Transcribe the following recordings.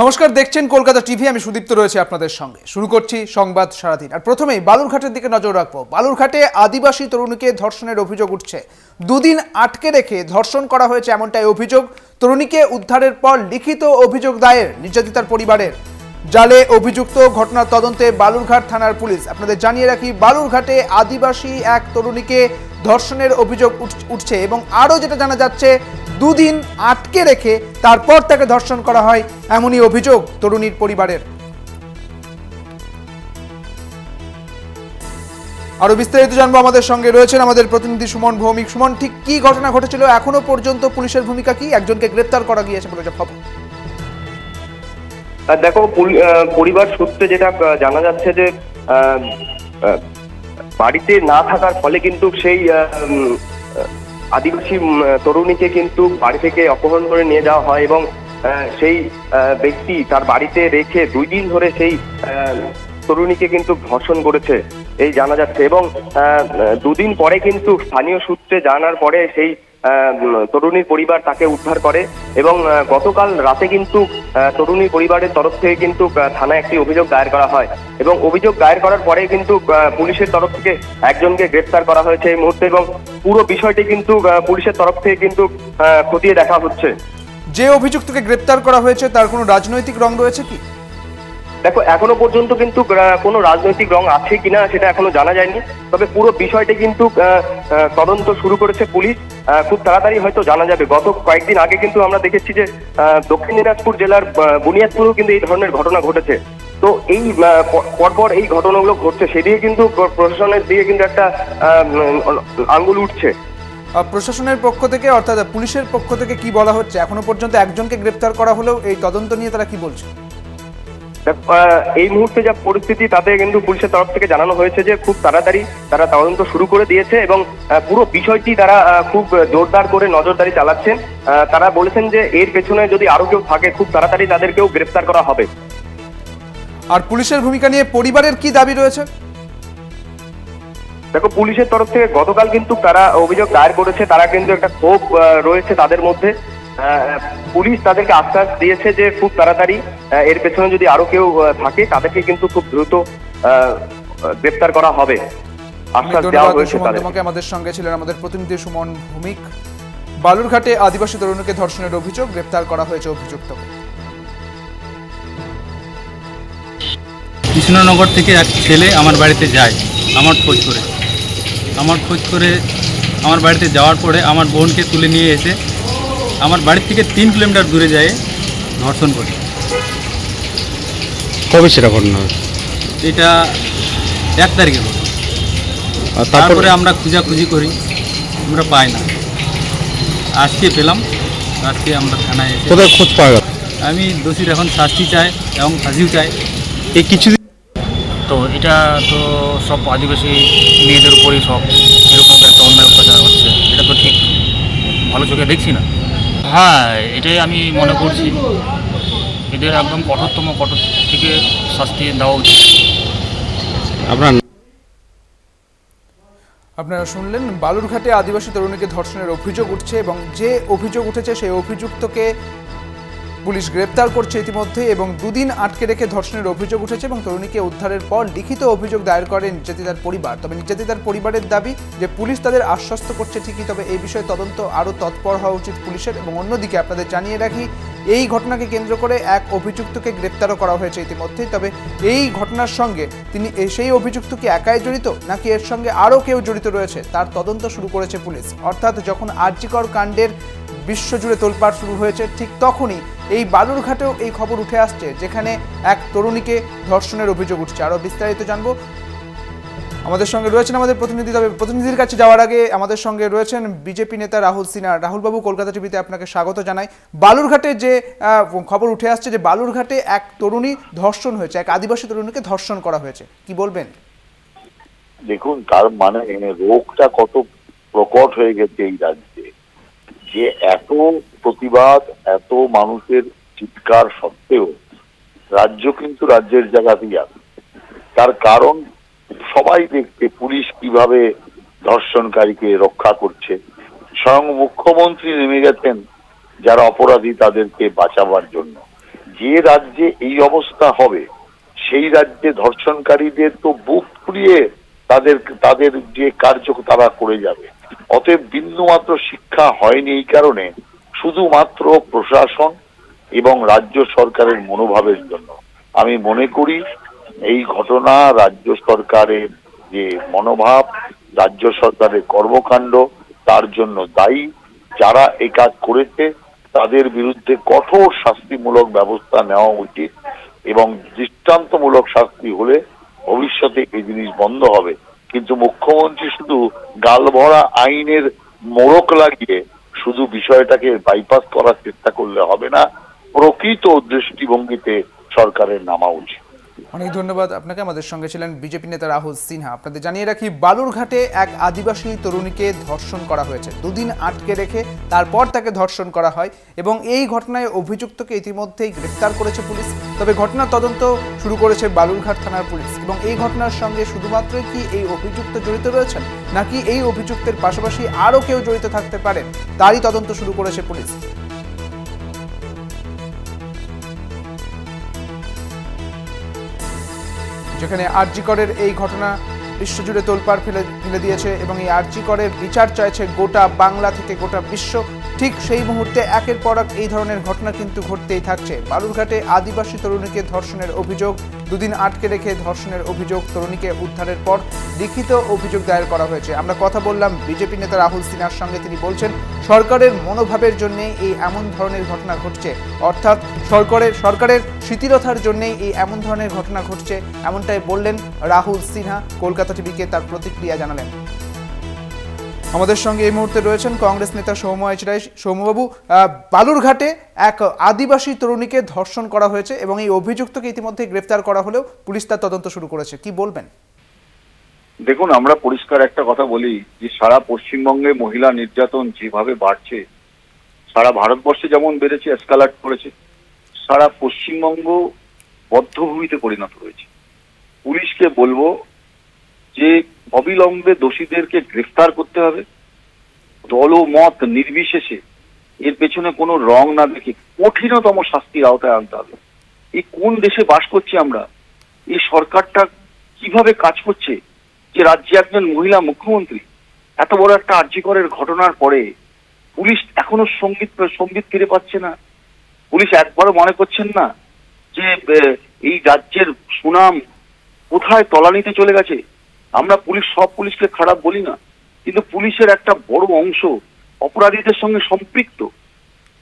নমস্কার, দেখছেন কলকাতা টিভি। আমি সুদীপ্ত রয়েছে আপনাদের সঙ্গে। শুরু করছি সংবাদ সারাদিন। আর প্রথমেই বালুরঘাটের দিকে নজর রাখবো। বালুরঘাটে আদিবাসী তরুণীকে ধর্ষণের অভিযোগ উঠছে। দুদিন আটকে রেখে ধর্ষণ করা হয়েছে এমনটাই অভিযোগ। তরুণীকে উদ্ধারের পর লিখিত অভিযোগ দায়ের নির্যাতিতার পরিবারের। জালে অভিযুক্ত, ঘটনার তদন্তে বালুরঘাট থানার পুলিশ। আপনাদের জানিয়ে রাখি, বালুরঘাটে আদিবাসী এক তরুণীকে ধর্ষণের অভিযোগ উঠছে এবং আরও যেটা জানা যাচ্ছে, দুদিন আটকে রেখে তারপর তাকে ধর্ষণ করা হয় এমনই অভিযোগ তরুণীর পরিবারের। আরো বিস্তারিত জানবো, আমাদের সঙ্গে রয়েছেন আমাদের প্রতিনিধি সুমন ভৌমিক। সুমন, ঠিক কি ঘটনা ঘটেছিল, এখনো পর্যন্ত পুলিশের ভূমিকা কি, একজনকে গ্রেপ্তার করা গিয়েছে বলে খবর? দেখো, পরিবার সূত্রে যেটা জানা যাচ্ছে যে বাড়িতে না থাকার ফলে কিন্তু সেই আদিবাসী তরুণীকে কিন্তু বাড়ি থেকে অপহরণ করে নিয়ে যাওয়া হয় এবং সেই ব্যক্তি তার বাড়িতে রেখে 2 দিন ধরে সেই তরুণীকে কিন্তু ধর্ষণ করেছে এই জানা যাচ্ছে। এবং 2 দিন পরে কিন্তু স্থানীয় সূত্রে জানার পরে সেই তরুণীর পরিবার তাকে উদ্ধার করে এবং গতকাল রাতে কিন্তু তরুণীর পরিবারের তরফ থেকে কিন্তু থানায় একটি অভিযোগ দায়ের করা হয় এবং অভিযোগ দায়ের করার পরে কিন্তু পুলিশের তরফ থেকে একজনকে গ্রেফতার করা হয়েছে এই মুহূর্তে এবং পুরো বিষয়টি কিন্তু পুলিশের তরফ থেকে কিন্তু খতিয়ে দেখা হচ্ছে। যে অভিযুক্তকে গ্রেফতার করা হয়েছে তার কোনো রাজনৈতিক রং রয়েছে কি? দেখো, এখনো পর্যন্ত কিন্তু কোনো রাজনৈতিক রং আছে কিনা সেটা এখনো জানা যায়নি, তবে পুরো বিষয়টি কিন্তু তদন্ত শুরু করেছে পুলিশ। খুব তাড়াতাড়ি হয়তো জানা যাবে। গত কয়েকদিন আগে কিন্তু আমরা দেখেছি যে দক্ষিণ দিনাজপুর জেলার বুনিয়াদপুরেও কিন্তু এই ধরনের ঘটনা ঘটেছে। তো এই পরপর এই ঘটনাগুলো ঘটছে, সেদিকে কিন্তু প্রশাসনের দিকে কিন্তু একটা আঙ্গুল উঠছে। প্রশাসনের পক্ষ থেকে, অর্থাৎ পুলিশের পক্ষ থেকে কি বলা হচ্ছে? এখনো পর্যন্ত একজনকে গ্রেফতার করা হলেও এই তদন্ত নিয়ে তারা কি বলছে? এই মুহূর্তে যা পরিস্থিতি তাতে কিন্তু পুলিশের তরফ থেকে জানানো হয়েছে যে খুব তাড়াতাড়ি তারা তদন্ত শুরু করে দিয়েছে এবং পুরো বিষয়টি তারা খুব জোরদার করে নজরদারি চালাচ্ছেন। তারা বলেছেন যে এর পেছনে যদি আরো কেউ থাকে খুব তাড়াতাড়ি তাদেরকেও গ্রেফতার করা হবে। আর পুলিশের ভূমিকা নিয়ে পরিবারের কি দাবি রয়েছে? দেখো, পুলিশের তরফ থেকে গতকাল কিন্তু তারা অভিযোগ দায়ের করেছে। তারা কিন্তু একটা ক্ষোভ রয়েছে তাদের মধ্যে। পুলিশ তাদেরকে আশ্বাস দিয়েছে যে খুব তাড়াতাড়ি এর পেছনে যদি আরো কেউ থাকে তাদেরকে কিন্তু খুব দ্রুত গ্রেফতার করা হবে, আশ্বাস দেওয়া হয়েছে। তোমাকে আমাদের সঙ্গে ছিলেন আমাদের প্রতিনিধি সুমন ভৌমিক। বালুরঘাটে আদিবাসী তরুণীকে ধর্ষণের অভিযোগ, গ্রেফতার করা হয়েছে অভিযুক্তকে। কৃষ্ণনগর থেকে এক ছেলে আমার বাড়িতে যায় আমার খোঁজ করে আমার বাড়িতে যাওয়ার পরে আমার বোনকে তুলে নিয়ে এসে আমার বাড়ি থেকে 3 কিলোমিটার দূরে যায় ধর্ষণ করে। কবে সেটা ঘটনা? এটা 1 তারিখে। তারপরে আমরা খোঁজাখুঁজি করি, আমরা পাই না। আজকে পেলাম, আজকে আমরা থানায় এসে কোথায় খোঁজ পাওয়া গেল? আমি দোষীর এখন শাস্তি চাই এবং ফাঁসিও চাই। এই কিছুদিন তো এটা তো সব আদিবাসী মেয়েদের উপরেই সব এরকম একটা অন্যায় অত্যাচার হচ্ছে, এটা তো ঠিক ভালো চোখে দেখছি না। হ্যাঁ, এটাই আমি মনে করছি, এদের একদম কঠোর থেকে শাস্তি দেওয়া উচিত। আপনারা শুনলেন, বালুরঘাটে আদিবাসী তরুণীকে ধর্ষণের অভিযোগ উঠছে এবং যে অভিযোগ উঠেছে সেই অভিযুক্তকে পুলিশ গ্রেপ্তার করছে ইতিমধ্যে এবং 2 দিন আটকে রেখে ধর্ষণের অভিযোগ উঠেছে এবং তরুণীকে উদ্ধারের পর লিখিত অভিযোগ দায়ের করে নির্যাতিতার পরিবার। তবে নির্যাতিতার পরিবারের দাবি যে পুলিশ তাদের আশ্বস্ত করছে ঠিকই, তবে এই বিষয়ে তদন্ত আরও তৎপর হওয়া উচিত পুলিশের। এবং অন্যদিকে আপনাদের জানিয়ে রাখি, এই ঘটনাকে কেন্দ্র করে এক অভিযুক্তকে গ্রেপ্তারও করা হয়েছে ইতিমধ্যেই। তবে এই ঘটনার সঙ্গে সেই অভিযুক্ত কি একাই জড়িত নাকি এর সঙ্গে আরও কেউ জড়িত রয়েছে তার তদন্ত শুরু করেছে পুলিশ। অর্থাৎ যখন আরজিকর কাণ্ডের বিশ্বজুড়ে তোলপাড় শুরু হয়েছে, ঠিক তখনই এই বালুরঘাটেও এই খবর উঠে আসছে যেখানে এক তরুণীকে ধর্ষণের অভিযোগ উঠছে। আরও বিস্তারিত জানবো, আমাদের সঙ্গে রয়েছেন আমাদের প্রতিনিধি। তবে প্রতিনিধির কাছে যাওয়ার আগে আমাদের সঙ্গে রয়েছেন বিজেপি নেতা রাহুল সিনহা। রাহুলবাবু, কলকাতা টিভিতে আপনাকে স্বাগত জানাই। বালুরঘাটে যে খবর উঠে আসছে যে বালুরঘাটে এক তরুণী ধর্ষণ হয়েছে, এক আদিবাসী তরুণীকে ধর্ষণ করা হয়েছে, কি বলবেন? দেখুন, তার মানে রোগটা কত প্রকট হয়ে গেছে এই রাজ্যে, যে এত প্রতিবাদ, এত মানুষের চিৎকার সত্ত্বেও রাজ্য কিন্তু রাজ্যের জায়গাতেই আছে। তার কারণ সবাই দেখতে পুলিশ কিভাবে ধর্ষণকারীকে রক্ষা করছে। স্বয়ং মুখ্যমন্ত্রী নেমে গেছেন যারা অপরাধী তাদেরকে বাঁচাবার জন্য। যে রাজ্যে এই অবস্থা হবে সেই রাজ্যে ধর্ষণকারীদের তো বুক ফুলিয়ে তাদের যে কার্য তারা করে যাবে। অতএব বিন্দুমাত্র শিক্ষা হয়নি এই কারণে, শুধুমাত্র প্রশাসন এবং রাজ্য সরকারের মনোভাবের জন্য। আমি মনে করি এই ঘটনা রাজ্য সরকারের যে মনোভাব, রাজ্য সরকারের কর্মকাণ্ড তার জন্য দায়ী। যারা এই কাজ করেছে তাদের বিরুদ্ধে কঠোর শাস্তিমূলক ব্যবস্থা নেওয়া উচিত এবং দৃষ্টান্তমূলক শাস্তি হলে ভবিষ্যতে এই জিনিস বন্ধ হবে। কিন্তু মুখ্যমন্ত্রী শুধু গালভরা আইনের মোড়ক লাগিয়ে শুধু বিষয়টাকে বাইপাস করার চেষ্টা করলে হবে না, প্রকৃত দৃষ্টিভঙ্গিতে সরকারের নামা উচিত। অনেক ধন্যবাদ আপনাকে। আমাদের সঙ্গে ছিলেন বিজেপি নেতা রাহুল সিনহা। আপনাদের জানিয়ে রাখি, বালুরঘাটে এক আদিবাসী তরুণীকে ধর্ষণ করা হয়েছে। দুদিন আটকে রেখে তারপর তাকে ধর্ষণ করা হয় এবং এই ঘটনায় অভিযুক্তকে ইতিমধ্যেই গ্রেফতার করেছে পুলিশ। তবে ঘটনার তদন্ত শুরু করেছে বালুরঘাট থানার পুলিশ এবং এই ঘটনার সঙ্গে শুধুমাত্রই কি এই অভিযুক্ত জড়িত রয়েছেন নাকি এই অভিযুক্তের পাশাপাশি আরও কেউ জড়িত থাকতে পারেন তারই তদন্ত শুরু করেছে পুলিশ। যেখানে আরজি করের এই ঘটনা বিশ্বজুড়ে তোলপাড় ফেলে দিয়েছে এবং এই আরজি করের বিচার চাইছে গোটা বাংলা থেকে গোটা বিশ্ব। ঠিক সেই মুহূর্তে একের পর এক এই ধরনের ঘটনা কিন্তু ঘটতেই থাকছে। বালুরঘাটে আদিবাসী তরুণীকে ধর্ষণের অভিযোগ, দুদিন আটকে রেখে ধর্ষণের অভিযোগ, তরুণীকে উদ্ধারের পর লিখিত অভিযোগ দায়ের করা হয়েছে। আমরা কথা বললাম বিজেপি নেতা রাহুল সিনহার সঙ্গে। তিনি বলছেন সরকারের মনোভাবের জন্য এই এমন ধরনের ঘটনা ঘটছে, অর্থাৎ সরকারের শিথিলতার জন্যই এই এমন ধরনের ঘটনা ঘটছে, এমনটাই বললেন রাহুল সিনহা। কলকাতা টিভিকে তার প্রতিক্রিয়া জানালেন। আমাদের সঙ্গে এই মুহূর্তে রয়েছেন কংগ্রেস নেতা সৌম্য আইচরায়। সৌম্যবাবু, বালুরঘাটে এক আদিবাসী তরুণীকে ধর্ষণ করা হয়েছে এবং এই অভিযুক্তকে ইতিমধ্যে গ্রেফতার করা হলেও পুলিশ তার তদন্ত শুরু করেছে, কি বলবেন? দেখুন, আমরা পরিষ্কার একটা কথা বলি যে সারা পশ্চিমবঙ্গে মহিলা নির্যাতন যেভাবে বাড়ছে, সারা ভারতবর্ষে যেমন বেড়েছে, এসকালেট করেছে, সারা পশ্চিমবঙ্গ বদ্ধভূমিতে পরিণত হয়েছে। পুলিশকে বলবো যে অবিলম্বে দোষীদেরকে গ্রেফতার করতে হবে, দল ও মত নির্বিশেষে এর পেছনে কোনো রং না দেখে কঠিনতম শাস্তির আওতায় আনতে হবে। এই কোন দেশে বাস করছি আমরা? এই সরকারটা কিভাবে কাজ করছে যে রাজ্যে একজন মহিলা মুখ্যমন্ত্রী? এত বড় একটা আর্যিকরের ঘটনার পরে পুলিশ এখনো সম্বিত ফিরে পাচ্ছে না। পুলিশ একবারও মনে করছেন না যে এই রাজ্যের সুনাম কোথায় তলানিতে চলে গেছে। আমরা সব পুলিশকে খারাপ বলি না, কিন্তু পুলিশের একটা বড় অংশ অপরাধীদের সঙ্গে সম্পৃক্ত।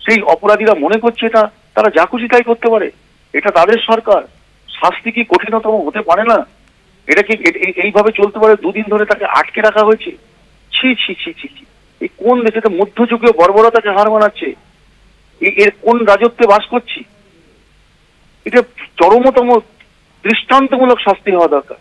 সেই অপরাধীরা মনে করছে এটা তারা যা খুশি তাই করতে পারে, এটা তাদের সরকার। শাস্তি কি কঠিনতম হতে পারে না? এটা কি এইভাবে চলতে পারে? দুদিন ধরে তাকে আটকে রাখা হয়েছে। ছি ছি ছি ছি ছি, এই কোন দেশে মধ্যযুগীয় বর্বরতাকে হার মানাচ্ছে? এর কোন রাজত্বে বাস করছি? এটা চরমতম দৃষ্টান্তমূলক শাস্তি হওয়া দরকার।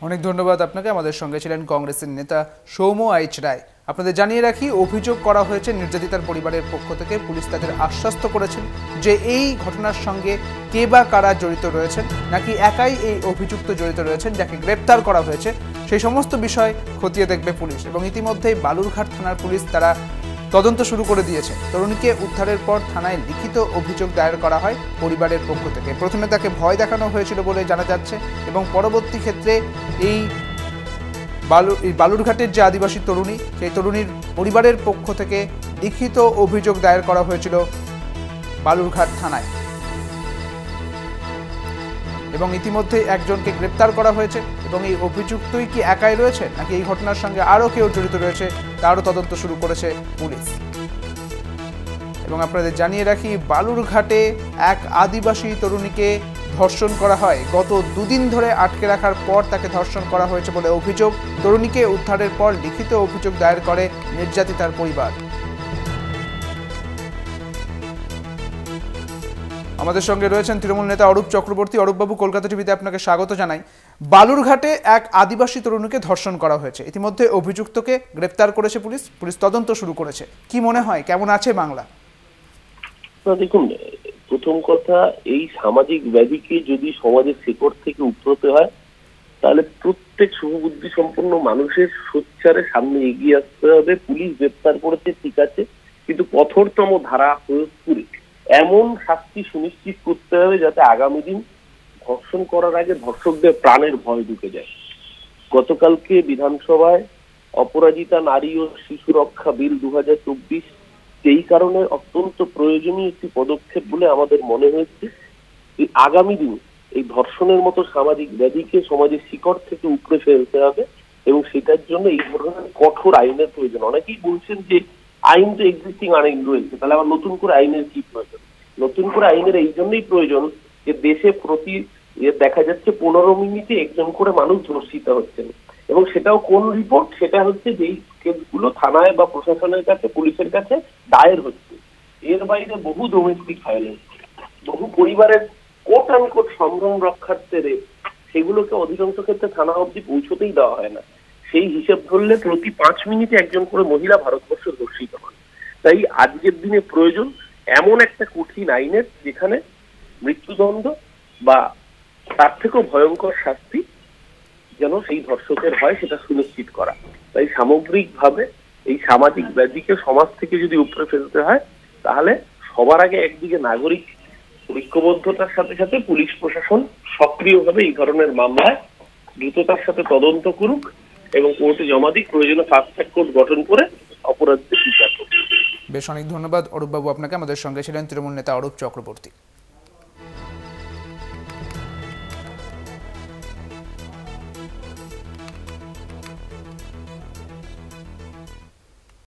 অনেক ধন্যবাদ আপনাকে। আমাদের সঙ্গে ছিলেন কংগ্রেসের নেতা সৌম্য আইচরায়। আপনাদের জানিয়ে রাখি, অভিযোগ করা হয়েছে নির্যাতিতার পরিবারের পক্ষ থেকে। পুলিশ তাদের আশ্বস্ত করেছেন যে এই ঘটনার সঙ্গে কে বা কারা জড়িত রয়েছেন, নাকি একাই এই অভিযুক্ত জড়িত রয়েছেন যাকে গ্রেপ্তার করা হয়েছে, সেই সমস্ত বিষয় খতিয়ে দেখবে পুলিশ। এবং ইতিমধ্যেই বালুরঘাট থানার পুলিশ তারা তদন্ত শুরু করে দিয়েছে। তরুণীকে উদ্ধারের পর থানায় লিখিত অভিযোগ দায়ের করা হয় পরিবারের পক্ষ থেকে। প্রথমে তাকে ভয় দেখানো হয়েছিল বলে জানা যাচ্ছে এবং পরবর্তী ক্ষেত্রে এই বালুরঘাটের যে আদিবাসী তরুণী, সেই তরুণীর পরিবারের পক্ষ থেকে লিখিত অভিযোগ দায়ের করা হয়েছিল বালুরঘাট থানায় এবং ইতিমধ্যে একজনকে গ্রেপ্তার করা হয়েছে। এবং এই অভিযুক্তই কি একাই রয়েছে নাকি এই ঘটনার সঙ্গে আরও কেউ জড়িত রয়েছে তারও তদন্ত শুরু করেছে পুলিশ। এবং আপনাদের জানিয়ে রাখি, বালুরঘাটে এক আদিবাসী তরুণীকে ধর্ষণ করা হয়। গত দুদিন ধরে আটকে রাখার পর তাকে ধর্ষণ করা হয়েছে বলে অভিযোগ। তরুণীকে উদ্ধারের পর লিখিত অভিযোগ দায়ের করে নির্যাতিতার পরিবার। আমাদের সঙ্গে রয়েছেন তৃণমূল নেতা অরূপ চক্রবর্তী। অরূপবাবু, কলকাতা টিভিতে আপনাকে স্বাগত জানাই। বালুরঘাটে এক আদিবাসী তরুণীকে ধর্ষণ করা হয়েছে, ইতিমধ্যে অভিযুক্তকে গ্রেপ্তার করেছে পুলিশ তদন্ত শুরু করেছে। কি মনে হয়, কেমন আছে বাংলা? দেখুন, প্রথম কথা, এই সামাজিক ব্যাধিকে যদি সমাজের শেকড় থেকে উপড়তে হয় তাহলে প্রত্যেক শুভবুদ্ধি সম্পন্ন মানুষের সোচ্চারে সামনে এগিয়ে আসতে হবে। পুলিশ গ্রেপ্তার করেছে ঠিক আছে, কিন্তু কঠোরতম ধারা প্রয়োগ করে এমন শাস্তি সুনিশ্চিত করতে হবে যাতে আগামী দিন ধর্ষণ করার আগে ধর্ষকদের প্রাণের ভয় ঢুকে যায়। গতকালকে বিধানসভায় অপরাজিতা নারী ও শিশু রক্ষা বিল 2024 সেই কারণে অত্যন্ত প্রয়োজনীয় একটি পদক্ষেপ বলে আমাদের মনে হয়েছে। আগামী দিন এই ধর্ষণের মতো সামাজিক ব্যাধিকে সমাজের শিকড় থেকে উপড়ে ফেলতে হবে এবং সেটার জন্য এই ধরনের কঠোর আইনের প্রয়োজন। অনেকেই বলছেন যে আইন তো এক্সিস্টিং আইন রয়েছে, তাহলে আবার নতুন করে আইনের কি প্রয়োজন? নতুন করে আইনের এই জন্যই প্রয়োজন যে দেশে প্রতি দেখা যাচ্ছে 15 মিনিটে একজন করে মানুষ ধর্ষিত হচ্ছেন, এবং সেটাও কোন রিপোর্ট? সেটা হচ্ছে যেই কেসগুলো থানায় বা প্রশাসনের কাছে, পুলিশের কাছে দায়ের হচ্ছে। এর বাইরে বহু ডোমেস্টিক ভায়োলেন্স, বহু পরিবারের কোট আনকোট সম্ভ্রম রক্ষার্থে সেগুলোকে অধিকাংশ ক্ষেত্রে থানা অবধি পৌঁছতেই দেওয়া হয় না। সেই হিসেব ধরলে প্রতি 5 মিনিটে একজন করে মহিলা ভারতবর্ষে ধর্ষিত হন। তাই আজকের দিনে প্রয়োজন এমন একটা কঠিন আইনের যেখানে মৃত্যুদণ্ড বা তার থেকেও ভয়ঙ্কর শাস্তি যেন সেই ধর্ষকের হয় সেটা সুনিশ্চিত করা। তাই সামগ্রিকভাবে এই সামাজিক ব্যাধিকে সমাজ থেকে যদি উপরে ফেলতে হয় তাহলে সবার আগে একদিকে নাগরিক ঐক্যবদ্ধতার সাথে সাথে পুলিশ প্রশাসন সক্রিয়ভাবে এই ধরনের মামলায় দ্রুততার সাথে তদন্ত করুক এবং কোর্টে জমা দিক, প্রয়োজনে ফাস্ট ট্র্যাক কোর্ট গঠন করে অপরাধীদের বিচার করুক। বেশ, অনেক ধন্যবাদ অরূপবাবু আপনাকে। আমাদের সঙ্গে ছিলেন তৃণমূল নেতা অরূপ চক্রবর্তী।